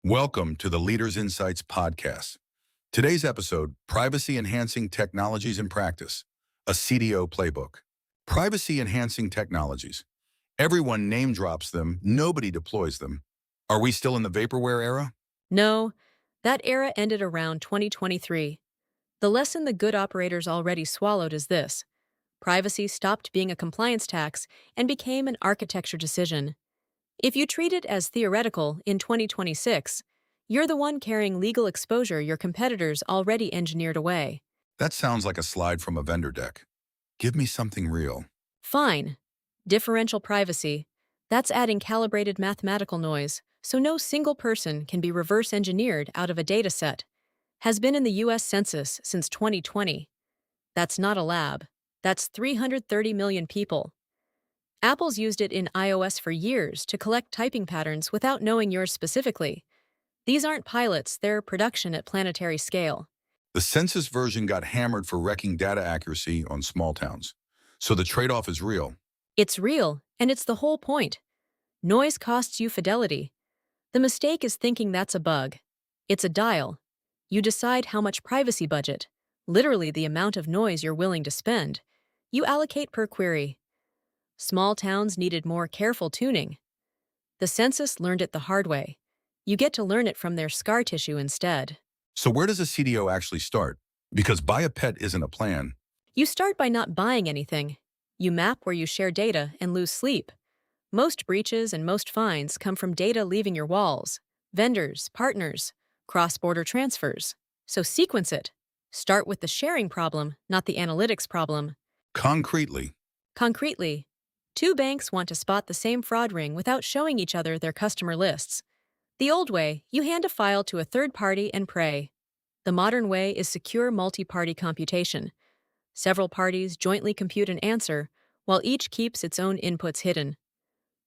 Welcome to the Leaders Insights podcast. Today's episode, Privacy Enhancing Technologies in Practice, a CDO playbook. Privacy enhancing technologies. Everyone name drops them, nobody deploys them. Are we still in the vaporware era? No, that era ended around 2023. The lesson the good operators already swallowed is this: privacy stopped being a compliance tax and became an architecture decision. If you treat it as theoretical in 2026, you're the one carrying legal exposure your competitors already engineered away. That sounds like a slide from a vendor deck. Give me something real. Fine. Differential privacy. That's adding calibrated mathematical noise, so no single person can be reverse engineered out of a dataset. Has been in the US Census since 2020. That's not a lab. That's 330 million people. Apple's used it in iOS for years to collect typing patterns without knowing yours specifically. These aren't pilots, they're production at planetary scale. The census version got hammered for wrecking data accuracy on small towns. So the trade-off is real. It's real, and it's the whole point. Noise costs you fidelity. The mistake is thinking that's a bug. It's a dial. You decide how much privacy budget, literally the amount of noise you're willing to spend, you allocate per query. Small towns needed more careful tuning. The census learned it the hard way. You get to learn it from their scar tissue instead. So where does a CDO actually start? Because buy a pet isn't a plan. You start by not buying anything. You map where you share data and lose sleep. Most breaches and most fines come from data leaving your walls, vendors, partners, cross-border transfers. So sequence it. Start with the sharing problem, not the analytics problem. Concretely, Concretely, two banks want to spot the same fraud ring without showing each other their customer lists. The old way, you hand a file to a third party and pray. The modern way is secure multi-party computation. Several parties jointly compute an answer, while each keeps its own inputs hidden.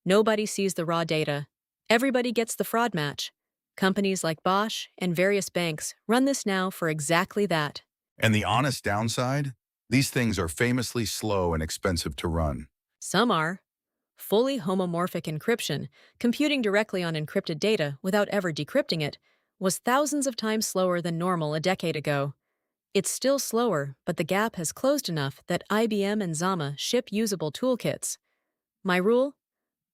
Nobody sees the raw data. Everybody gets the fraud match. Companies like Bosch and various banks run this now for exactly that. and the honest downside? These things are famously slow and expensive to run. Some are. Fully homomorphic encryption, computing directly on encrypted data without ever decrypting it, was thousands of times slower than normal a decade ago. It's still slower, but the gap has closed enough that IBM and Zama ship usable toolkits. My rule?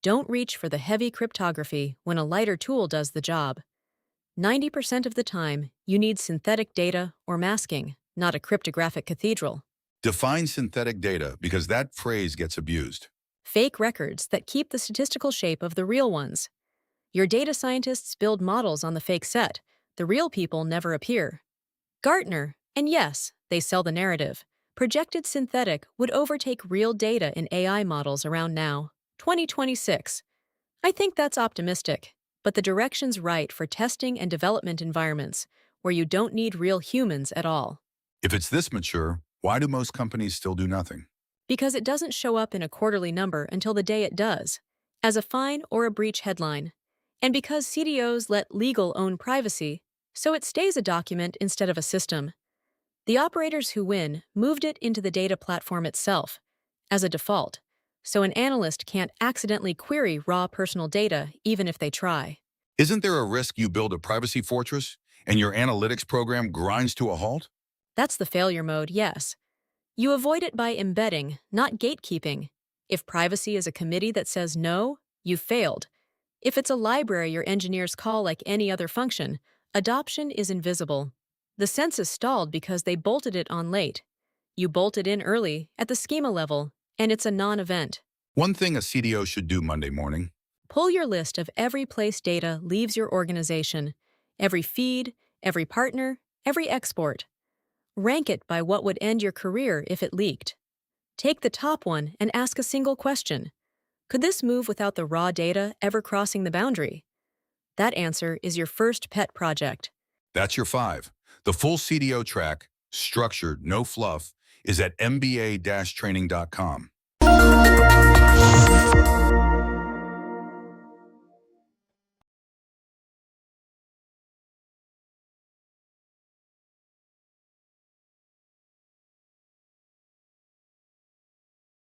Don't reach for the heavy cryptography when a lighter tool does the job. 90% of the time, you need synthetic data or masking, not a cryptographic cathedral. Define synthetic data because that phrase gets abused. Fake records that keep the statistical shape of the real ones. Your data scientists build models on the fake set. The real people never appear. Gartner, and yes, they sell the narrative, projected synthetic would overtake real data in AI models around now, 2026. I think that's optimistic, but the direction's right for testing and development environments where you don't need real humans at all. If it's this mature, why do most companies still do nothing? Because it doesn't show up in a quarterly number until the day it does, as a fine or a breach headline. And because CDOs let legal own privacy, so it stays a document instead of a system. The operators who win moved it into the data platform itself, as a default, so an analyst can't accidentally query raw personal data even if they try. Isn't there a risk you build a privacy fortress and your analytics program grinds to a halt? That's the failure mode, yes. You avoid it by embedding, not gatekeeping. If privacy is a committee that says no, you've failed. If it's a library your engineers call like any other function, adoption is invisible. The census stalled because they bolted it on late. You bolt it in early, at the schema level, and it's a non-event. One thing a CDO should do Monday morning. Pull your list of every place data leaves your organization, every feed, every partner, every export. Rank it by what would end your career if it leaked. Take the top one and ask a single question. Could this move without the raw data ever crossing the boundary? That answer is your first pet project. That's your 5. The full CDO track, structured, no fluff, is at mba-training.com.